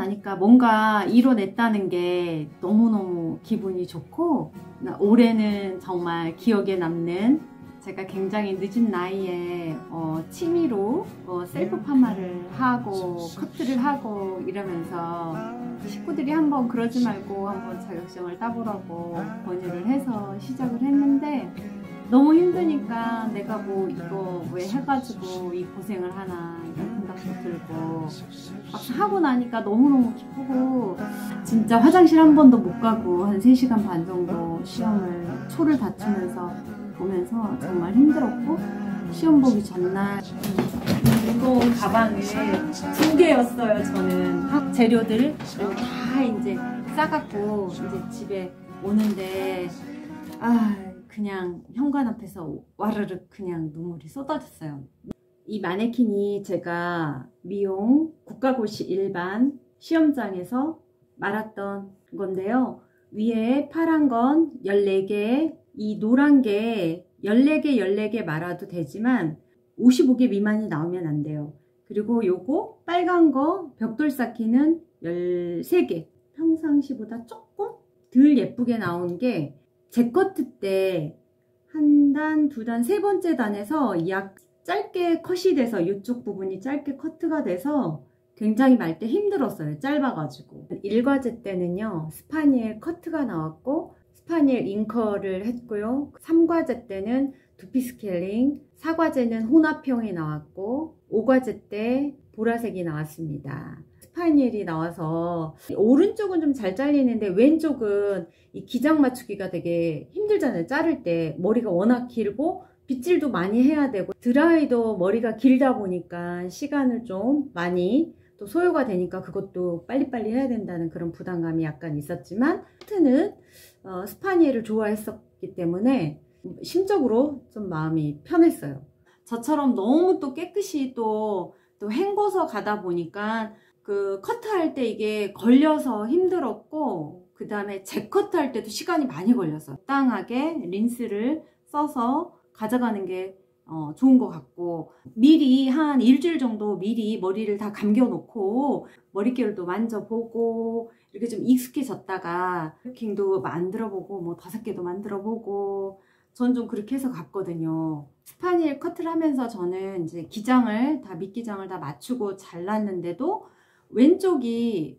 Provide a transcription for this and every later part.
나니까 뭔가 이뤄냈다는 게 너무너무 기분이 좋고, 올해는 정말 기억에 남는, 제가 굉장히 늦은 나이에 취미로 셀프 파마를 하고 커트를 하고 이러면서 식구들이 한번 그러지 말고 한번 자격증을 따보라고 권유를 해서 시작을 했는데, 너무 힘드니까 내가 뭐 이거 왜 해가지고 이 고생을 하나 이런 생각도 들고, 막상 하고 나니까 너무너무 기쁘고, 진짜 화장실 한 번도 못 가고 한 3시간 반 정도 시험을 초를 다투면서 보면서 정말 힘들었고, 시험 보기 전날 무거운 가방을 2개였어요. 저는 재료들 그리고 다 이제 싸갖고 이제 집에 오는데 그냥 현관 앞에서 와르르 그냥 눈물이 쏟아졌어요. 이 마네킹이 제가 미용 국가고시 일반 시험장에서 말았던 건데요. 위에 파란 건 14개, 이 노란 게 14개 말아도 되지만 55개 미만이 나오면 안 돼요. 그리고 요거 빨간 거 벽돌 쌓기는 13개. 평상시보다 조금 덜 예쁘게 나온 게 제 커트 때 한 단, 두 단, 세 번째 단에서 약 짧게 컷이 돼서 이쪽 부분이 짧게 커트가 돼서 굉장히 말 때 힘들었어요. 짧아가지고. 1과제 때는요, 스파니엘 커트가 나왔고 스파니엘 잉커를 했고요. 3과제 때는 두피 스케일링, 4과제는 혼합형이 나왔고 5과제 때 보라색이 나왔습니다. 스파니엘이 나와서 오른쪽은 좀 잘 잘리는데 왼쪽은 이 기장 맞추기가 되게 힘들잖아요. 자를 때 머리가 워낙 길고 빗질도 많이 해야 되고 드라이도 머리가 길다 보니까 시간을 좀 많이 또 소요가 되니까 그것도 빨리빨리 해야 된다는 그런 부담감이 약간 있었지만, 하여튼은 스파니엘을 좋아했었기 때문에 심적으로 좀 마음이 편했어요. 저처럼 너무 또 깨끗이 또 헹궈서 가다 보니까 그 커트할 때 이게 걸려서 힘들었고, 그 다음에 재커트 할 때도 시간이 많이 걸렸어요. 적당하게 린스를 써서 가져가는 게 좋은 것 같고, 미리 한 일주일 정도 미리 머리를 다 감겨 놓고 머릿결도 만져보고 이렇게 좀 익숙해졌다가 킹도 만들어 보고 뭐 5개도 만들어 보고, 전 좀 그렇게 해서 갔거든요. 스파니엘 커트를 하면서 저는 이제 기장을 다 밑기장을 다 맞추고 잘랐는데도 왼쪽이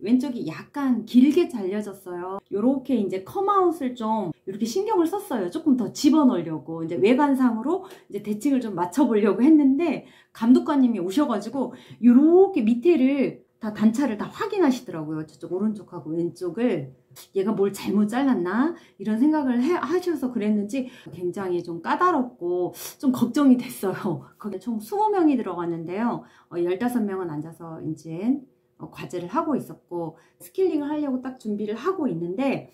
약간 길게 잘려졌어요. 요렇게 이제 컴아웃을 좀 이렇게 신경을 썼어요. 조금 더 집어넣으려고 이제 외관상으로 이제 대칭을 좀 맞춰보려고 했는데, 감독관님이 오셔가지고 요렇게 밑에를 다 단차를 다 확인하시더라고요. 저쪽 오른쪽하고 왼쪽을. 얘가 뭘 잘못 잘랐나 이런 생각을 하셔서 그랬는지 굉장히 좀 까다롭고 좀 걱정이 됐어요. 거기 총 20명이 들어갔는데요. 15명은 앉아서 이제 과제를 하고 있었고, 스킬링을 하려고 딱 준비를 하고 있는데,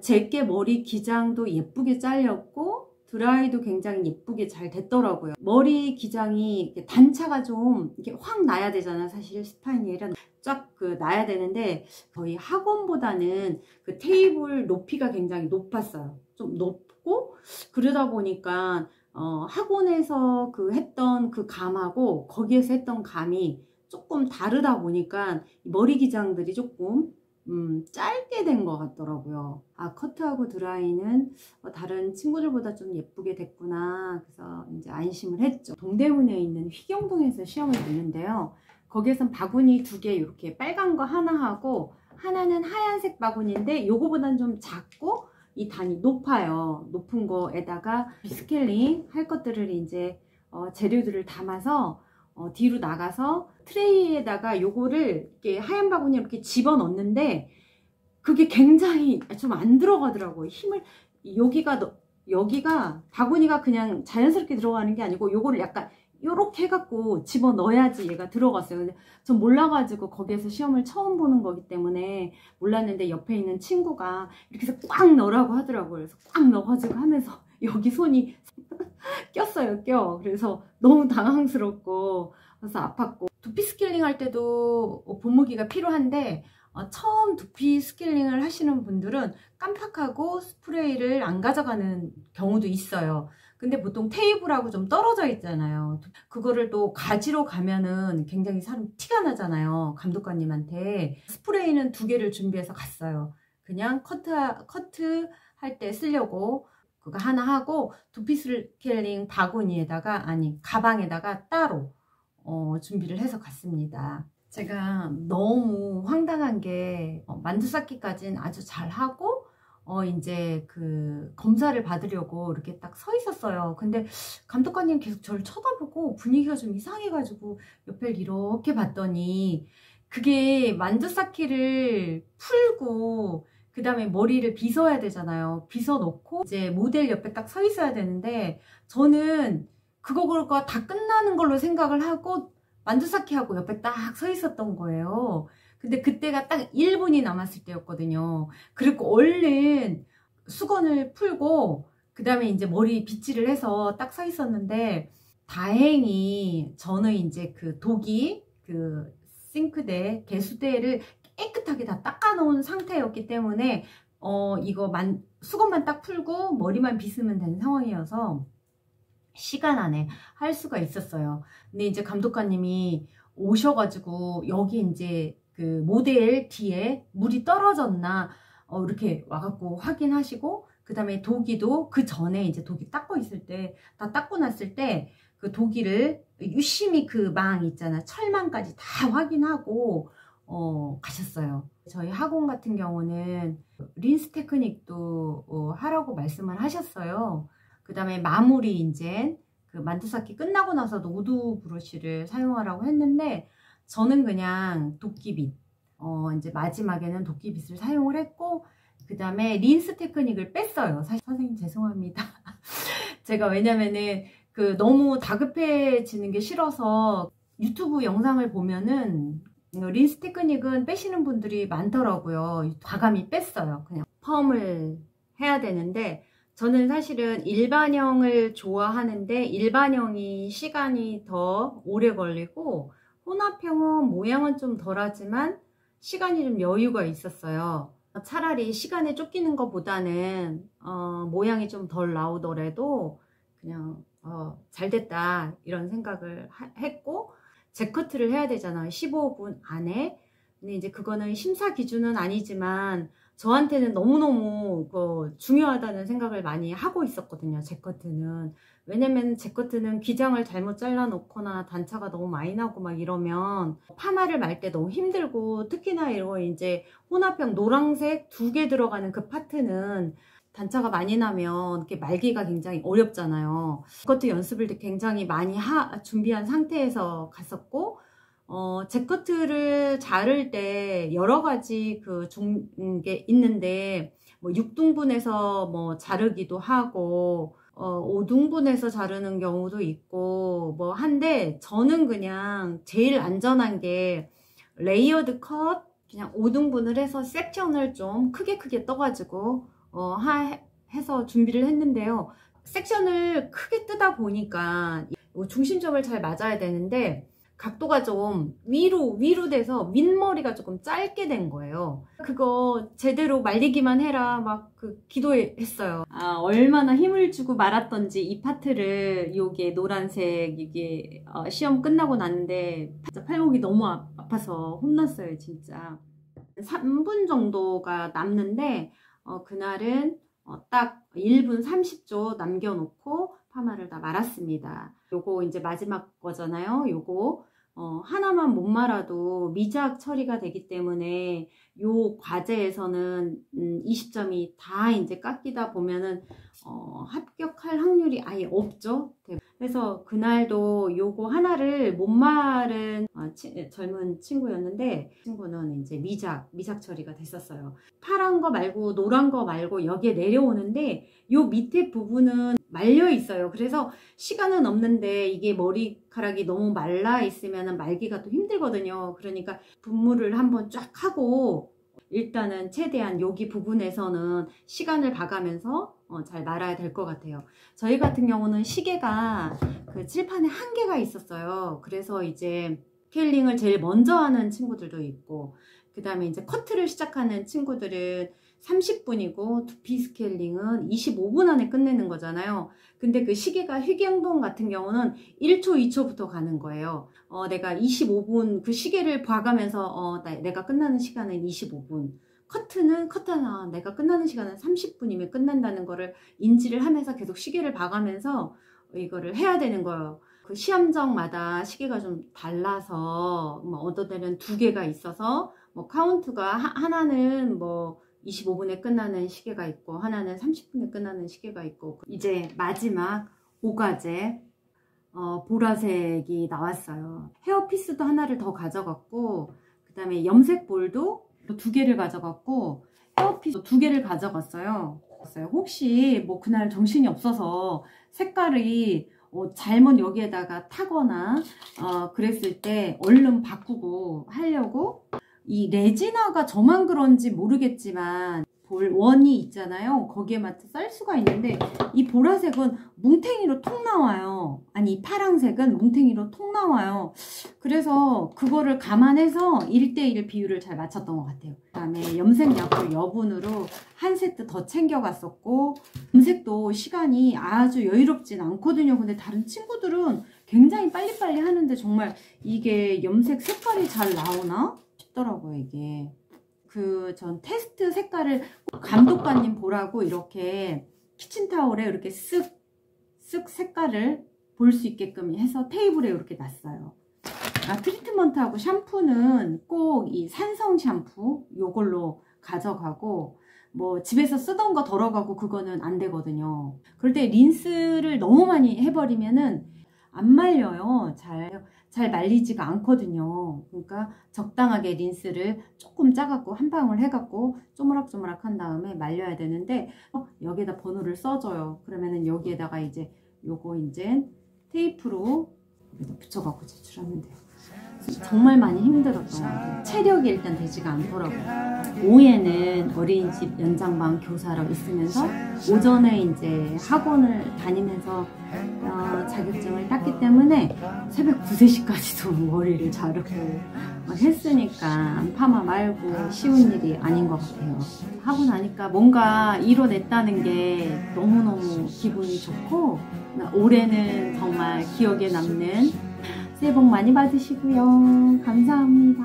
제게 머리 기장도 예쁘게 잘렸고 드라이도 굉장히 예쁘게 잘 됐더라고요. 머리 기장이 단차가 좀 이렇게 확 나야 되잖아. 사실 스파니엘은 쫙 나야 되는데 거의 학원보다는 그 테이블 높이가 굉장히 높았어요. 좀 높고, 그러다 보니까 학원에서 했던 그 감하고 거기에서 했던 감이 조금 다르다 보니까 머리 기장들이 조금 짧게 된 것 같더라고요. 커트하고 드라이는 다른 친구들보다 좀 예쁘게 됐구나. 그래서 이제 안심을 했죠. 동대문에 있는 휘경동에서 시험을 보는데요. 거기에선 바구니 2개 이렇게 빨간 거 하나 하고, 하나는 하얀색 바구니인데 요거보다는 좀 작고 이 단이 높아요. 높은 거에다가 스케일링 할 것들을 이제 재료들을 담아서 뒤로 나가서 트레이에다가 요거를 이렇게 하얀 바구니에 이렇게 집어넣는데 그게 굉장히 좀 안 들어가더라고요. 힘을, 여기가 바구니가 그냥 자연스럽게 들어가는 게 아니고 요거를 약간 요렇게 해갖고 집어넣어야지 얘가 들어갔어요. 근데 전 몰라가지고 거기에서 시험을 처음 보는 거기 때문에 몰랐는데 옆에 있는 친구가 이렇게 해서 꽉 넣으라고 하더라고요. 그래서 꽉 넣어가지고 하면서 여기 손이 꼈어요. 그래서 너무 당황스럽고 그래서 아팠고, 두피 스케일링 할 때도 분무기가 필요한데 처음 두피 스케일링을 하시는 분들은 깜빡하고 스프레이를 안 가져가는 경우도 있어요. 근데 보통 테이블하고 좀 떨어져 있잖아요. 그거를 또 가지러 가면은 굉장히 사람 티가 나잖아요. 감독관님한테. 스프레이는 2개를 준비해서 갔어요. 그냥 커트 할 때 쓰려고 그거 하나 하고, 두피 스케일링 바구니에다가, 아니 가방에다가 따로 준비를 해서 갔습니다. 제가 너무 황당한 게 만두 쌓기까지는 아주 잘하고 이제 그 검사를 받으려고 이렇게 딱 서 있었어요. 근데 감독관님 계속 저를 쳐다보고 분위기가 좀 이상해가지고 옆을 이렇게 봤더니, 그게 만두 쌓기를 풀고 그 다음에 머리를 빗어야 되잖아요. 빗어 놓고 이제 모델 옆에 딱 서 있어야 되는데, 저는 그거가 다 끝나는 걸로 생각을 하고 만두 쌓기 하고 옆에 딱 서 있었던 거예요. 근데 그때가 딱 1분이 남았을 때였거든요. 그리고 얼른 수건을 풀고 그 다음에 이제 머리 빗질을 해서 딱 서 있었는데, 다행히 저는 이제 그 독이 그 싱크대, 개수대를 깨끗하게 다 닦아 놓은 상태였기 때문에 이거 수건만 딱 풀고 머리만 빗으면 되는 상황이어서 시간 안에 할 수가 있었어요. 근데 이제 감독관님이 오셔가지고 여기 이제 그 모델 뒤에 물이 떨어졌나 이렇게 와갖고 확인하시고, 그 다음에 도기도 그 전에 이제 도기 닦고 있을 때, 다 닦고 났을 때 그 도기를 유심히 그 망 있잖아, 철망까지 다 확인하고 가셨어요. 저희 학원 같은 경우는 린스 테크닉도 하라고 말씀을 하셨어요. 그 다음에 마무리 이제 그 만두 쌓기 끝나고 나서도 우드 브러쉬를 사용하라고 했는데, 저는 그냥 도끼빗, 이제 마지막에는 도끼빗을 사용을 했고, 그 다음에 린스 테크닉을 뺐어요. 사실 선생님 죄송합니다. 제가 왜냐면은 그 너무 다급해지는 게 싫어서 유튜브 영상을 보면은 린스 테크닉은 빼시는 분들이 많더라고요. 과감히 뺐어요. 그냥 펌을 해야 되는데, 저는 사실은 일반형을 좋아하는데 일반형이 시간이 더 오래 걸리고, 혼합형은 모양은 좀 덜하지만 시간이 좀 여유가 있었어요. 차라리 시간에 쫓기는 것보다는 모양이 좀 덜 나오더라도 그냥 잘 됐다 이런 생각을 했고, 재커트를 해야 되잖아요. 15분 안에. 근데 이제 그거는 심사 기준은 아니지만 저한테는 너무너무 중요하다는 생각을 많이 하고 있었거든요. 재커트는. 왜냐면 재커트는 기장을 잘못 잘라 놓거나 단차가 너무 많이 나고 막 이러면 파마를 말 때 너무 힘들고, 특히나 이거 이제 혼합형 노란색 2개 들어가는 그 파트는 단차가 많이 나면 이렇게 말기가 굉장히 어렵잖아요. 재커트 연습을 굉장히 많이 준비한 상태에서 갔었고, 재커트를 자를 때 여러 가지 게 있는데, 뭐 6등분해서 뭐 자르기도 하고 5등분해서 자르는 경우도 있고 뭐 한데, 저는 그냥 제일 안전한 게 레이어드 컷, 그냥 5등분을 해서 섹션을 좀 크게 떠가지고 해서 준비를 했는데요. 섹션을 크게 뜨다 보니까 중심점을 잘 맞아야 되는데 각도가 좀 위로 돼서 윗머리가 조금 짧게 된 거예요. 그거 제대로 말리기만 해라 막 기도했어요. 얼마나 힘을 주고 말았던지 이 파트를, 요게 노란색, 이게 시험 끝나고 났는데 진짜 팔목이 너무 아파서 혼났어요 진짜. 3분 정도가 남는데 그날은 딱 1분 30초 남겨놓고 파마를 다 말았습니다. 요거 이제 마지막 거잖아요. 요거 하나만 못 말아도 미작 처리가 되기 때문에 요 과제에서는 20점이 다 이제 깎이다 보면은 합격할 확률이 아예 없죠. 그래서 그날도 요거 하나를 못 마른 젊은 친구였는데, 친구는 이제 미작 처리가 됐었어요. 파란 거 말고 노란 거 말고 여기에 내려오는데 요 밑에 부분은 말려 있어요. 그래서 시간은 없는데 이게 머리카락이 너무 말라 있으면 말기가 또 힘들거든요. 그러니까 분무를 한번 쫙 하고 일단은 최대한 여기 부분에서는 시간을 봐가면서 잘 말아야 될 것 같아요. 저희 같은 경우는 시계가 그 칠판에 한 개가 있었어요. 그래서 이제 스케일링을 제일 먼저 하는 친구들도 있고, 그 다음에 이제 커트를 시작하는 친구들은 30분이고 두피 스케일링은 25분 안에 끝내는 거잖아요. 근데 그 시계가 희경동 같은 경우는 1초, 2초부터 가는 거예요. 내가 25분 그 시계를 봐가면서 내가 끝나는 시간은 25분. 커트나 내가 끝나는 시간은 30분이면 끝난다는 거를 인지를 하면서 계속 시계를 봐가면서 이거를 해야 되는 거예요. 그 시험정마다 시계가 좀 달라서 뭐 어떤 때는 2개가 있어서 뭐 카운트가 하나는 뭐 25분에 끝나는 시계가 있고 하나는 30분에 끝나는 시계가 있고. 이제 마지막 5가제 보라색이 나왔어요. 헤어피스도 하나를 더 가져갔고 그 다음에 염색 볼도 2개를 가져갔고 헤어피스 2개를 가져갔어요. 혹시 뭐 그날 정신이 없어서 색깔이 잘못 여기에다가 타거나 그랬을 때 얼른 바꾸고 하려고. 이 레지나가 저만 그런지 모르겠지만 원이 있잖아요. 거기에 맞춰 쌀 수가 있는데 이 보라색은 뭉탱이로 톡 나와요. 아니 이 파랑색은 뭉탱이로 톡 나와요. 그래서 그거를 감안해서 1:1 비율을 잘 맞췄던 것 같아요. 그 다음에 염색약을 여분으로 한 세트 더 챙겨갔었고, 염색도 시간이 아주 여유롭진 않거든요. 근데 다른 친구들은 굉장히 빨리빨리 하는데 정말 이게 염색 색깔이 잘 나오나 싶더라고요. 이게 전 테스트 색깔을 감독관님 보라고 이렇게 키친타올에 이렇게 쓱 색깔을 볼 수 있게끔 해서 테이블에 이렇게 놨어요. 트리트먼트하고 샴푸는 꼭 이 산성 샴푸 요걸로 가져가고, 뭐 집에서 쓰던 거 덜어가고 그거는 안 되거든요. 그럴 때 린스를 너무 많이 해버리면은 안 말려요. 잘 말리지가 않거든요. 그러니까 적당하게 린스를 조금 짜갖고 한 방울 해갖고 쪼무락쪼무락 한 다음에 말려야 되는데 여기에다 번호를 써줘요. 그러면은 여기에다가 이제 요거 이제 테이프로 붙여갖고 제출하면 돼요. 정말 많이 힘들었던 것 같아요. 체력이 일단 되지가 않더라고요. 오후에는 어린이집 연장반 교사로 있으면서 오전에 이제 학원을 다니면서 자격증을 땄기 때문에 새벽 2, 3시까지도 머리를 자르고 했으니까 파마 말고 쉬운 일이 아닌 것 같아요. 하고 나니까 뭔가 이뤄냈다는 게 너무너무 기분이 좋고, 올해는 정말 기억에 남는, 새해 복 많이 받으시고요. 감사합니다.